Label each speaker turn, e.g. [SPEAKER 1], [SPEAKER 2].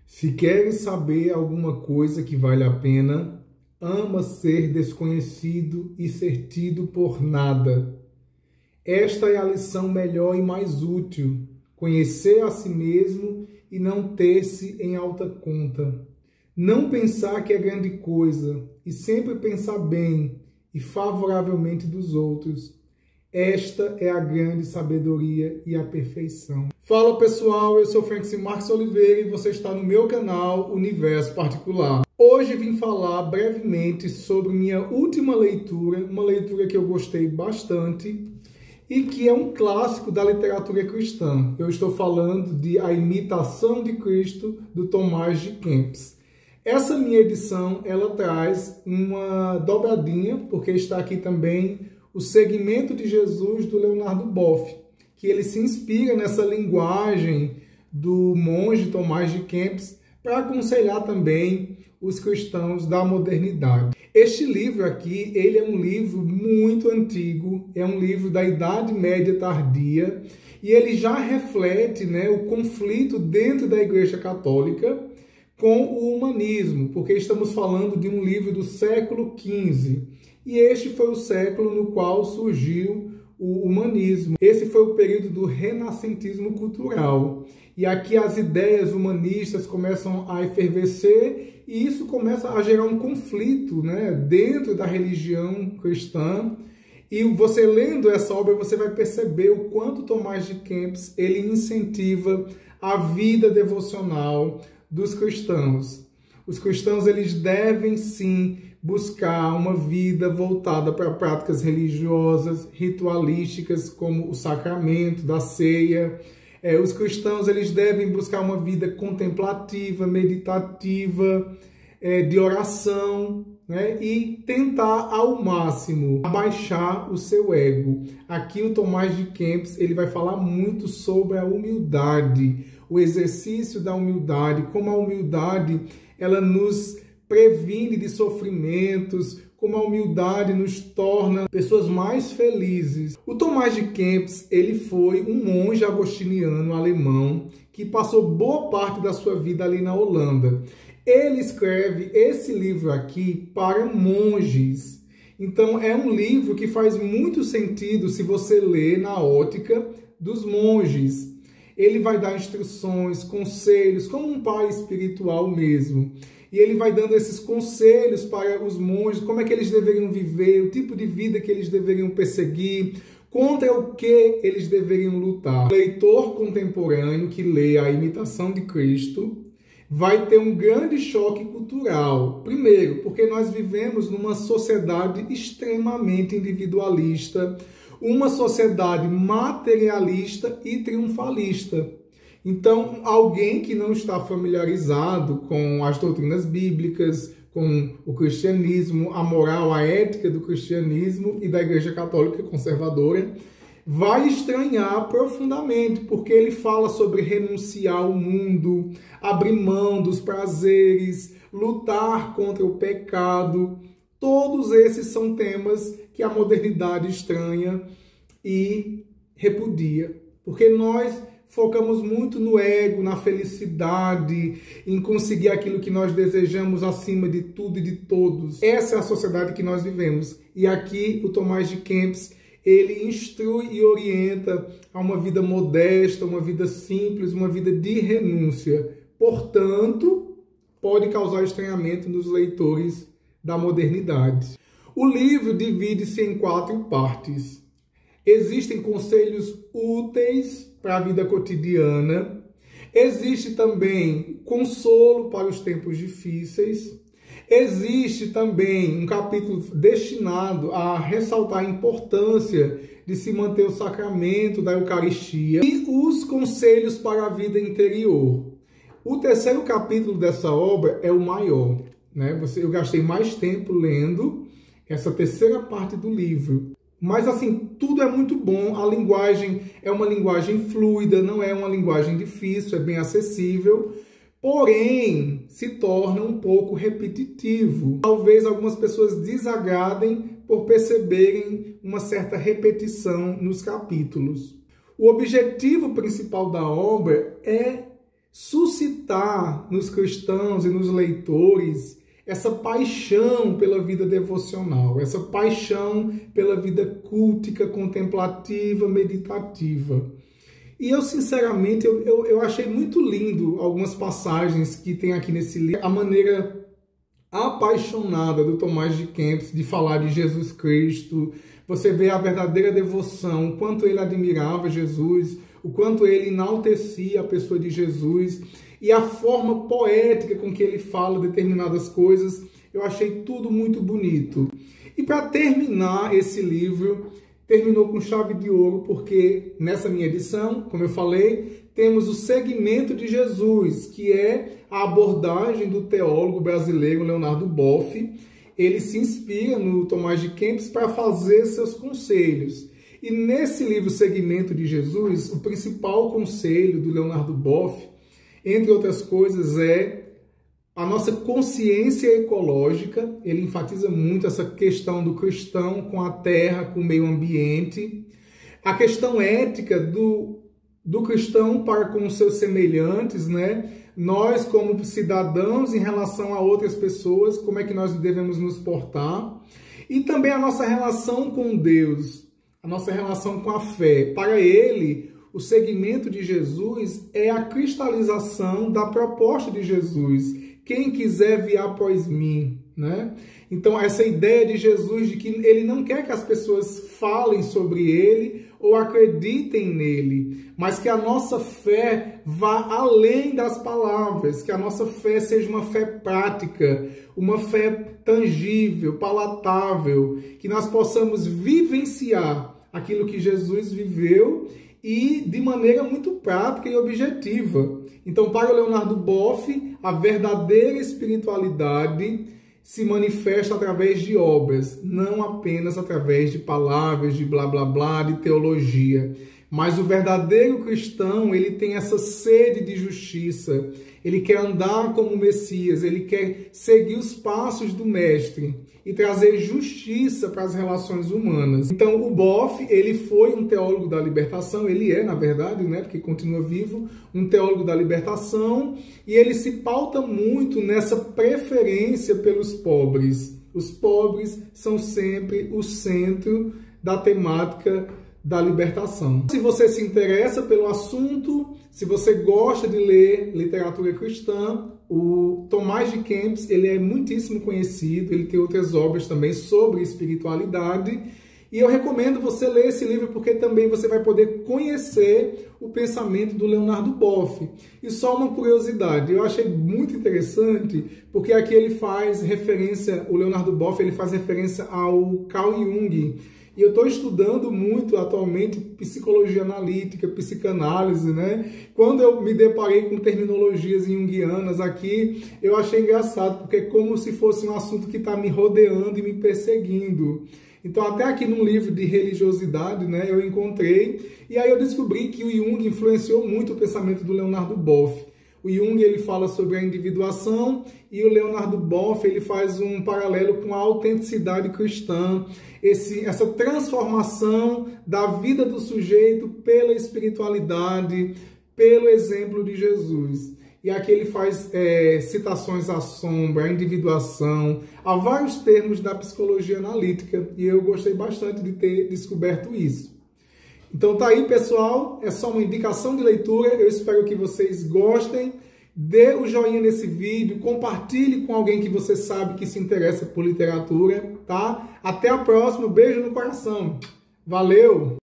[SPEAKER 1] Se queres saber alguma coisa que vale a pena, ama ser desconhecido e ser tido por nada. Esta é a lição melhor e mais útil: conhecer a si mesmo e não ter-se em alta conta. Não pensar que é grande coisa e sempre pensar bem e favoravelmente dos outros. Esta é a grande sabedoria e a perfeição. Fala pessoal, eu sou Francis Marques Oliveira e você está no meu canal Universo Particular. Hoje vim falar brevemente sobre minha última leitura, uma leitura que eu gostei bastante e que é um clássico da literatura cristã. Eu estou falando de A Imitação de Cristo, do Tomás de Kempis. Essa minha edição, ela traz uma dobradinha, porque está aqui também O Segmento de Jesus, do Leonardo Boff, que ele se inspira nessa linguagem do monge Tomás de Kempis para aconselhar também os cristãos da modernidade. Este livro aqui, ele é um livro muito antigo, é um livro da Idade Média tardia, e ele já reflete, o conflito dentro da Igreja Católica com o humanismo, porque estamos falando de um livro do século XV, e este foi o século no qual surgiu o humanismo. Esse foi o período do renascentismo cultural. E aqui as ideias humanistas começam a efervescer e isso começa a gerar um conflito, dentro da religião cristã. E você lendo essa obra, você vai perceber o quanto Tomás de Kempis ele incentiva a vida devocional dos cristãos. Os cristãos eles devem sim buscar uma vida voltada para práticas religiosas, ritualísticas, como o sacramento da ceia. Os cristãos eles devem buscar uma vida contemplativa, meditativa, de oração, e tentar ao máximo abaixar o seu ego. Aqui o Tomás de Kempis ele vai falar muito sobre a humildade, o exercício da humildade, como a humildade ela nos previne de sofrimentos, como a humildade nos torna pessoas mais felizes. O Tomás de Kempis, ele foi um monge agostiniano alemão que passou boa parte da sua vida ali na Holanda. Ele escreve esse livro aqui para monges. Então é um livro que faz muito sentido se você ler na ótica dos monges. Ele vai dar instruções, conselhos, como um pai espiritual mesmo. E ele vai dando esses conselhos para os monges, como é que eles deveriam viver, o tipo de vida que eles deveriam perseguir, contra o que eles deveriam lutar. O leitor contemporâneo que lê A Imitação de Cristo vai ter um grande choque cultural. Primeiro, porque nós vivemos numa sociedade extremamente individualista, uma sociedade materialista e triunfalista. Então, alguém que não está familiarizado com as doutrinas bíblicas, com o cristianismo, a moral, a ética do cristianismo e da Igreja Católica Conservadora, vai estranhar profundamente, porque ele fala sobre renunciar ao mundo, abrir mão dos prazeres, lutar contra o pecado. Todos esses são temas que a modernidade estranha e repudia, porque nós focamos muito no ego, na felicidade, em conseguir aquilo que nós desejamos acima de tudo e de todos. Essa é a sociedade que nós vivemos. E aqui o Tomás de Kempis, ele instrui e orienta a uma vida modesta, uma vida simples, uma vida de renúncia. Portanto, pode causar estranhamento nos leitores da modernidade. O livro divide-se em 4 partes. Existem conselhos úteis para a vida cotidiana. Existe também consolo para os tempos difíceis. Existe também um capítulo destinado a ressaltar a importância de se manter o sacramento da Eucaristia e os conselhos para a vida interior. O terceiro capítulo dessa obra é o maior. Eu gastei mais tempo lendo essa terceira parte do livro. Mas, assim, tudo é muito bom. A linguagem é uma linguagem fluida, não é uma linguagem difícil, é bem acessível. Porém, se torna um pouco repetitivo. Talvez algumas pessoas desagradem por perceberem uma certa repetição nos capítulos. O objetivo principal da obra é suscitar nos cristãos e nos leitores essa paixão pela vida devocional, essa paixão pela vida cultica, contemplativa, meditativa. E eu, sinceramente, eu achei muito lindo algumas passagens que tem aqui nesse livro, a maneira apaixonada do Tomás de Kempis de falar de Jesus Cristo. Você vê a verdadeira devoção, o quanto ele admirava Jesus, o quanto ele enaltecia a pessoa de Jesus e a forma poética com que ele fala determinadas coisas. Eu achei tudo muito bonito. E para terminar esse livro, terminou com chave de ouro, porque nessa minha edição, como eu falei, temos o segmento de Jesus, que é a abordagem do teólogo brasileiro Leonardo Boff. Ele se inspira no Tomás de Kempis para fazer seus conselhos. E nesse livro Segmento de Jesus, o principal conselho do Leonardo Boff, entre outras coisas, é a nossa consciência ecológica. Ele enfatiza muito essa questão do cristão com a terra, com o meio ambiente. A questão ética do cristão para com os seus semelhantes, né? Nós, como cidadãos, em relação a outras pessoas, como é que nós devemos nos portar. E também a nossa relação com Deus, a nossa relação com a fé. Para ele, o segmento de Jesus é a cristalização da proposta de Jesus. Quem quiser vir após mim, né? Então, essa ideia de Jesus de que ele não quer que as pessoas falem sobre ele ou acreditem nele, mas que a nossa fé vá além das palavras, que a nossa fé seja uma fé prática, uma fé tangível, palatável, que nós possamos vivenciar aquilo que Jesus viveu e de maneira muito prática e objetiva. Então, para o Leonardo Boff, a verdadeira espiritualidade se manifesta através de obras, não apenas através de palavras, de blá blá blá, de teologia. Mas o verdadeiro cristão, ele tem essa sede de justiça, ele quer andar como o Messias, ele quer seguir os passos do Mestre e trazer justiça para as relações humanas. Então, o Boff, ele foi um teólogo da libertação, ele é, na verdade, né, porque continua vivo, um teólogo da libertação, e ele se pauta muito nessa preferência pelos pobres. Os pobres são sempre o centro da temática da libertação. Se você se interessa pelo assunto, se você gosta de ler literatura cristã, o Tomás de Kempis, ele é muitíssimo conhecido, ele tem outras obras também sobre espiritualidade, e eu recomendo você ler esse livro porque também você vai poder conhecer o pensamento do Leonardo Boff. E só uma curiosidade, eu achei muito interessante, porque aqui ele faz referência, o Leonardo Boff, ele faz referência ao Carl Jung. E eu estou estudando muito atualmente psicologia analítica, psicanálise, né? Quando eu me deparei com terminologias junguianas aqui, eu achei engraçado, porque é como se fosse um assunto que está me rodeando e me perseguindo. Então, até aqui num livro de religiosidade, né, eu encontrei, e aí eu descobri que o Jung influenciou muito o pensamento do Leonardo Boff. O Jung, ele fala sobre a individuação e o Leonardo Boff, ele faz um paralelo com a autenticidade cristã, essa transformação da vida do sujeito pela espiritualidade, pelo exemplo de Jesus. E aqui ele faz citações à sombra, à individuação, a vários termos da psicologia analítica, e eu gostei bastante de ter descoberto isso. Então tá aí, pessoal, é só uma indicação de leitura, eu espero que vocês gostem, dê o joinha nesse vídeo, compartilhe com alguém que você sabe que se interessa por literatura, tá? Até a próxima, beijo no coração, valeu!